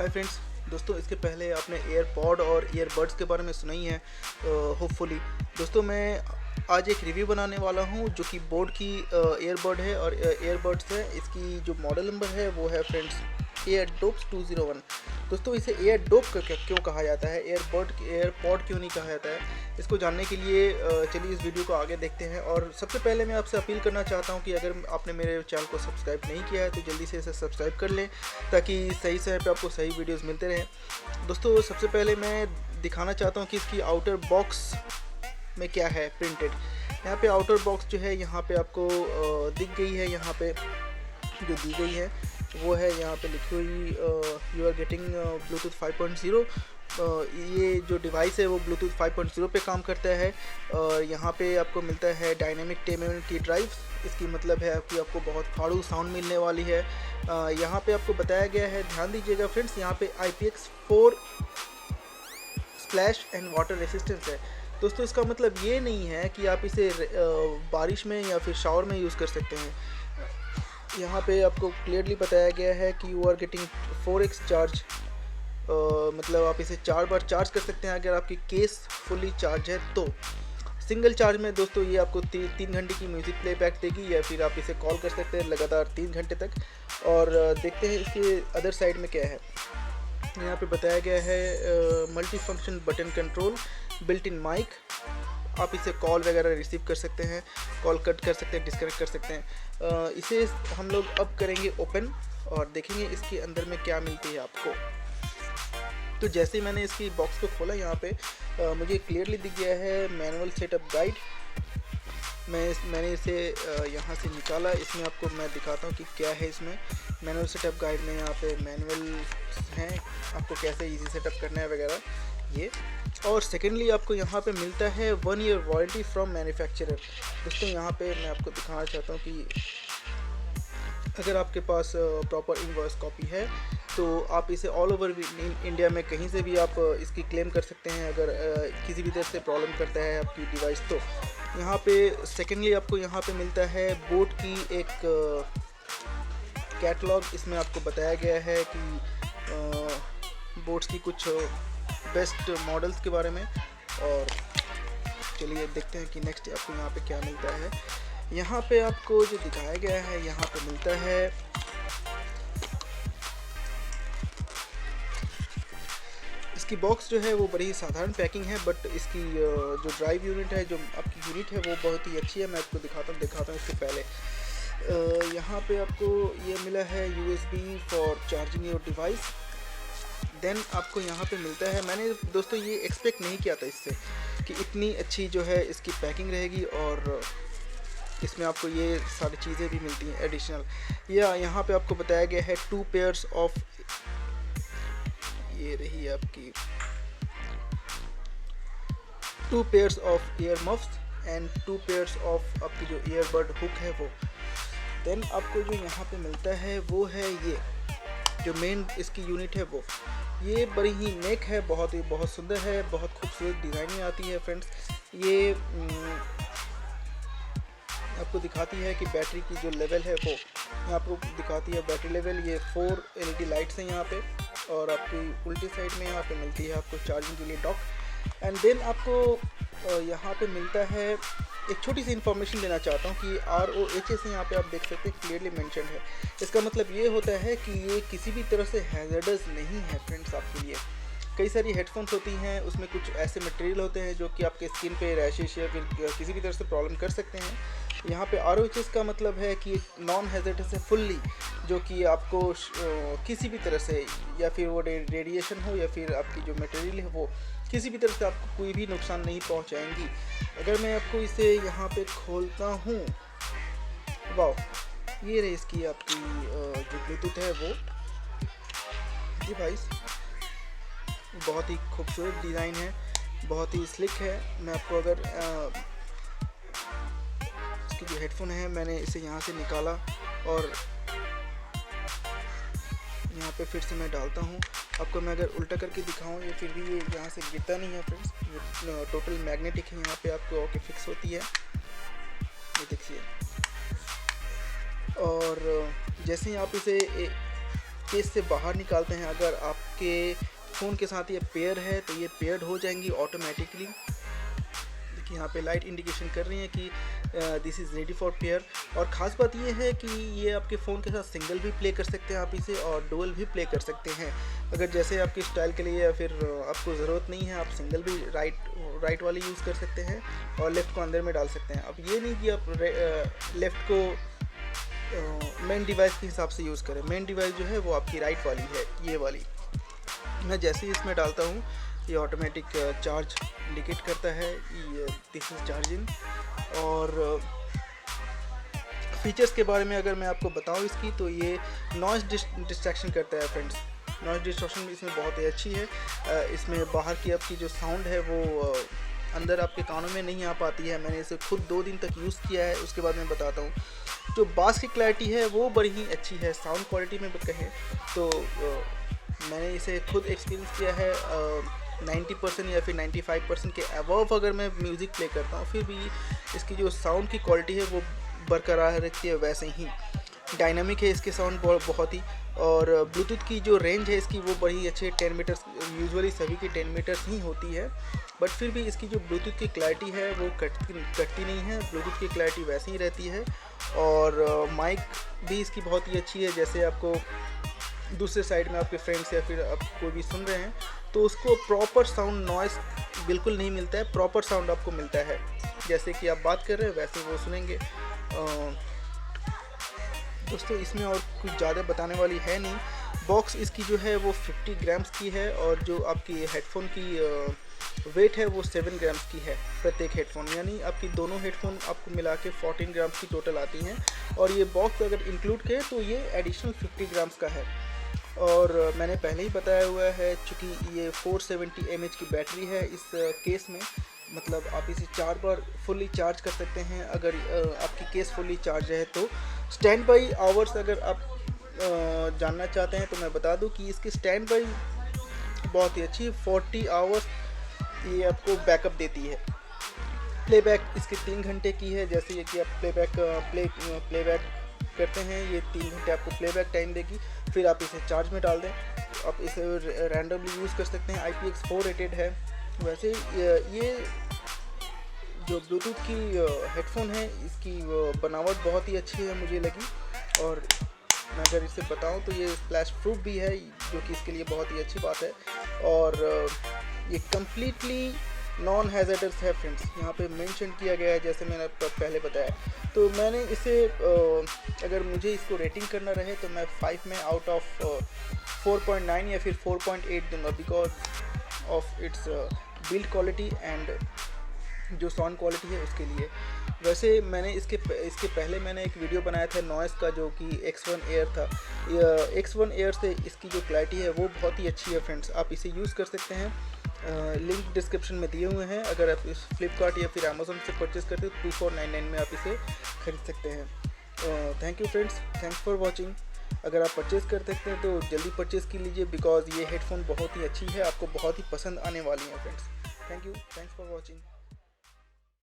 Hi friends. दोस्तों, इसके पहले आपने एयरपॉड और ईयरबड्स के बारे में सुना ही है होपफुली। दोस्तों, मैं आज एक रिव्यू बनाने वाला हूं जो कि बोट की एयरबड है और ईयरबड्स है। इसकी जो मॉडल नंबर है वो है फ्रेंड्स एयरडोप्स 201। दोस्तों, इसे एयरडोप क्यों कहा जाता है, एयरपॉड क्यों नहीं कहा जाता है, इसको जानने के लिए चलिए इस वीडियो को आगे देखते हैं। और सबसे पहले मैं आपसे अपील करना चाहता हूं कि अगर आपने मेरे चैनल को सब्सक्राइब नहीं किया है तो जल्दी से इसे सब्सक्राइब कर लें ताकि सही समय पे आपको सही वीडियोस मिलते रहें। दोस्तों, सबसे पहले मैं दिखाना चाहता हूं कि इसकी आउटर बॉक्स में क्या है प्रिंटेड। यहाँ पे आउटर बॉक्स जो है यहाँ पे आपको दिख गई है। यहाँ पे जो दी गई है वो है यहाँ पे लिखी हुई यू आर गेटिंग ब्लूटूथ 5.0। ये जो डिवाइस है वो ब्लूटूथ 5.0 पे काम करता है। और यहाँ पे आपको मिलता है डायनेमिक 10 mm की ड्राइव। इसकी मतलब है कि आपको बहुत फाड़ू साउंड मिलने वाली है। यहाँ पे आपको बताया गया है, ध्यान दीजिएगा फ्रेंड्स, यहाँ पे IPX4 splash and water resistance है। दोस्तों, इसका मतलब ये नहीं है कि आप इसे बारिश में या फिर शावर में यूज़ कर सकते हैं। यहाँ पे आपको क्लियरली बताया गया है कि you are getting 4x charge. मतलब आप इसे 4 बार चार्ज कर सकते हैं अगर आपकी केस फुली चार्ज है तो। सिंगल चार्ज में दोस्तों ये आपको 3 घंटे की म्यूज़िक प्लेबैक देगी, या फिर आप इसे कॉल कर सकते हैं लगातार 3 घंटे तक। और देखते हैं इसके अदर साइड में क्या है। यहाँ पे बताया गया है multi function button control, built in mic. आप इसे कॉल वगैरह रिसीव कर सकते हैं, कॉल कट कर सकते हैं, डिस्कनेक्ट कर सकते हैं। इसे हम लोग अब करेंगे ओपन और देखेंगे इसके अंदर में क्या मिलती है आपको। तो जैसे ही मैंने इसकी बॉक्स को खोला, यहाँ पे मुझे क्लियरली दिख गया है मैनुअल सेटअप गाइड। मैंने इसे यहाँ से निकाला। इसमें आपको मैं दिखाता हूँ कि क्या है इसमें। मैनुअल सेटअप गाइड में यहाँ पे मैनुअल हैं, आपको कैसे इजी सेटअप करना है वगैरह ये। और सेकेंडली आपको यहाँ पे मिलता है 1 ईयर वारंटी फ्रॉम मैन्युफैक्चरर। दोस्तों, यहाँ पे मैं आपको दिखाना चाहता हूँ कि अगर आपके पास प्रॉपर इनवॉइस कॉपी है तो आप इसे ऑल ओवर इंडिया में कहीं से भी आप इसकी क्लेम कर सकते हैं अगर किसी भी तरह से प्रॉब्लम करता है आपकी डिवाइस तो। यहाँ पे सेकेंडली आपको यहाँ पे मिलता है बोट की एक कैटलॉग। इसमें आपको बताया गया है कि बोट्स की कुछ बेस्ट मॉडल्स के बारे में। और चलिए देखते हैं कि नेक्स्ट आपको यहाँ पे क्या मिलता है। यहाँ पे आपको जो दिखाया गया है यहाँ पे मिलता है इसकी बॉक्स जो है वो बड़ी ही साधारण पैकिंग है, बट इसकी जो ड्राइव यूनिट है, जो आपकी यूनिट है वो बहुत ही अच्छी है। मैं आपको दिखाता हूँ इससे पहले। यहाँ पे आपको ये मिला है USB for charging your device. Then आपको यहाँ पे मिलता है, मैंने दोस्तों ये एक्सपेक्ट नहीं किया था इससे कि इतनी अच्छी जो है इसकी पैकिंग रहेगी और इसमें आपको ये सारी चीज़ें भी मिलती हैं एडिशनल। या यहाँ पे आपको बताया गया है 2 पेयर्स ऑफ, ये रही आपकी 2 pairs of year muffs and 2 pairs of आपकी जो ईयरबड हुक है वो। देन आपको जो यहाँ पे मिलता है वो है ये जो मेन इसकी यूनिट है वो। ये बड़ी ही नेक है, बहुत सुंदर है, बहुत खूबसूरत डिज़ाइनिंग आती है फ्रेंड्स। ये आपको दिखाती है कि बैटरी की जो लेवल है वो यहाँ आपको दिखाती है बैटरी लेवल। ये 4 LED लाइट्स हैं यहाँ पे और आपकी उल्टी साइड में यहाँ पे मिलती है आपको चार्जिंग के लिए डॉक। एंड देन आपको यहाँ पे मिलता है, एक छोटी सी इन्फॉर्मेशन देना चाहता हूँ कि ROHS यहाँ पे आप देख सकते हैं क्लियरली मेंशन है। इसका मतलब ये होता है कि ये किसी भी तरह से हैज़र्डस नहीं है फ्रेंड्स आपके लिए। कई सारी हेडफोन्स होती हैं, उसमें कुछ ऐसे मटेरियल होते हैं जो कि आपके स्किन पे रैशेस या फिर किसी भी तरह से प्रॉब्लम कर सकते हैं। यहाँ पे ROHS का मतलब है कि नॉन हैज़र्डस है फुल्ली, जो कि आपको किसी भी तरह से, या फिर वो रेडिएशन हो या फिर आपकी जो मटेरियल है वो किसी भी तरह से आपको कोई भी नुकसान नहीं पहुँचाएंगी। अगर मैं आपको इसे यहाँ पे खोलता हूँ, वाह, ये रही इसकी आपकी जो ब्लूटूथ है वो डिवाइस। बहुत ही खूबसूरत डिज़ाइन है, बहुत ही स्लिक है। मैं आपको अगर इसकी जो हेडफोन है मैंने इसे यहाँ से निकाला और यहाँ पे फिर से मैं डालता हूँ। आपको मैं अगर उल्टा करके दिखाऊँ या फिर भी ये यहाँ से गिरता नहीं है फ्रेंड्स। ये टोटल मैग्नेटिक है, यहाँ पे आपको आके फिक्स होती है, ये देखिए। और जैसे ही आप इसे केस से बाहर निकालते हैं, अगर आपके फ़ोन के साथ ये पेयर है तो ये पेयर्ड हो जाएंगी ऑटोमेटिकली। देखिए यहाँ पे लाइट इंडिकेशन कर रही है कि this is ready for pair. और ख़ास बात ये है कि ये आपके फ़ोन के साथ सिंगल भी प्ले कर सकते हैं आप इसे, और डुअल भी प्ले कर सकते हैं। अगर जैसे आपकी स्टाइल के लिए या फिर आपको ज़रूरत नहीं है, आप सिंगल भी राइट वाली यूज़ कर सकते हैं और लेफ़्ट को अंदर में डाल सकते हैं। अब ये नहीं कि आप लेफ़्ट को मेन डिवाइस के हिसाब से यूज़ करें। मेन डिवाइस जो है वो आपकी राइट वाली है, ये वाली। मैं जैसे ही इसमें डालता हूँ ये ऑटोमेटिक चार्ज इंडिकेट करता है, ये दिस इज़ चार्जिंग। और फीचर्स के बारे में अगर मैं आपको बताऊँ इसकी, तो ये नॉइज़ डिस्ट्रैक्शन करता है फ्रेंड्स। नॉइज़ डिस्ट्रैक्शन इसमें बहुत ही अच्छी है। इसमें बाहर की आपकी जो साउंड है वो अंदर आपके कानों में नहीं आ पाती है। मैंने इसे खुद 2 दिन तक यूज़ किया है, उसके बाद मैं बताता हूँ। जो बास की क्लैरिटी है वो बड़ी ही अच्छी है। साउंड क्वालिटी में कहें तो मैंने इसे खुद एक्सपीरियंस किया है। 90% या फिर 95% के अबव अगर मैं म्यूज़िक प्ले करता हूँ, फिर भी इसकी जो साउंड की क्वालिटी है वो बरकरार रहती है। वैसे ही डायनामिक है इसके साउंड बहुत ही। और ब्लूटूथ की जो रेंज है इसकी वो बड़ी अच्छी है, 10 मीटर्स। यूजुअली सभी की 10 मीटर्स ही होती है, बट फिर भी इसकी जो ब्लूटूथ की क्लैरिटी है वो कटती नहीं है। ब्लूटूथ की क्लैरिटी वैसे ही रहती है। और माइक भी इसकी बहुत ही अच्छी है। जैसे आपको दूसरे साइड में आपके फ्रेंड्स या फिर आप कोई भी सुन रहे हैं तो उसको प्रॉपर साउंड, नॉइस बिल्कुल नहीं मिलता है, प्रॉपर साउंड आपको मिलता है। जैसे कि आप बात कर रहे हैं वैसे वो सुनेंगे। दोस्तों इसमें और कुछ ज़्यादा बताने वाली है नहीं। बॉक्स इसकी जो है वो 50 ग्राम्स की है, और जो आपकी हेडफोन की वेट है वो 7 ग्राम्स की है प्रत्येक हेडफोन। यानी आपकी दोनों हेडफोन आपको मिला के 14 ग्राम्स की टोटल आती हैं। और ये बॉक्स अगर इंक्लूड करें तो ये एडिशनल 50 ग्राम्स का है। और मैंने पहले ही बताया हुआ है, चूँकि ये 470 mAh की बैटरी है इस केस में, मतलब आप इसे 4 बार फुल्ली चार्ज कर सकते हैं अगर आपकी केस फुल्ली चार्ज है तो। स्टैंड बाई आवर्स अगर आप जानना चाहते हैं तो मैं बता दूं कि इसकी स्टैंड बाई बहुत ही अच्छी, 40 आवर्स ये आपको बैकअप देती है। प्लेबैक इसकी 3 घंटे की है। जैसे ये कि आप प्लेबैक करते हैं, ये 3 घंटे आपको प्लेबैक टाइम देगी। फिर आप इसे चार्ज में डाल दें, आप इसे रैंडमली यूज़ कर सकते हैं। IPX4 रेटेड है। वैसे ये जो ब्लूटूथ की हेडफोन है इसकी बनावट बहुत ही अच्छी है मुझे लगी। और मैं अगर इसे बताऊं तो ये स्प्लैश प्रूफ भी है, जो कि इसके लिए बहुत ही अच्छी बात है। और ये कम्प्लीटली नॉन हैज़र्डस है फ्रेंड्स, यहाँ पे मेंशन किया गया है जैसे मैंने पहले बताया। तो मैंने इसे अगर मुझे इसको रेटिंग करना रहे तो मैं 5 में आउट ऑफ 4.9 या फिर 4.8 दूंगा, because of its build quality and जो साउंड क्वालिटी है उसके लिए। वैसे मैंने इसके पहले मैंने एक वीडियो बनाया था नॉइस का, जो कि X1 एयर था। X1 एयर से इसकी जो क्लैरिटी है वो बहुत ही अच्छी है फ्रेंड्स। आप इसे यूज़ कर सकते हैं, लिंक डिस्क्रिप्शन में दिए हुए हैं। अगर आप इस फ्लिपकार्ट या फिर अमेज़न से परचेज़ करते हो तो 2499 में आप इसे खरीद सकते हैं। Thank you friends, thanks for watching. अगर आप परचेज़ कर सकते हैं तो जल्दी परचेज़ कर लीजिए, बिकॉज ये हेडफोन बहुत ही अच्छी है, आपको बहुत ही पसंद आने वाली है friends. Thank you, thanks for watching.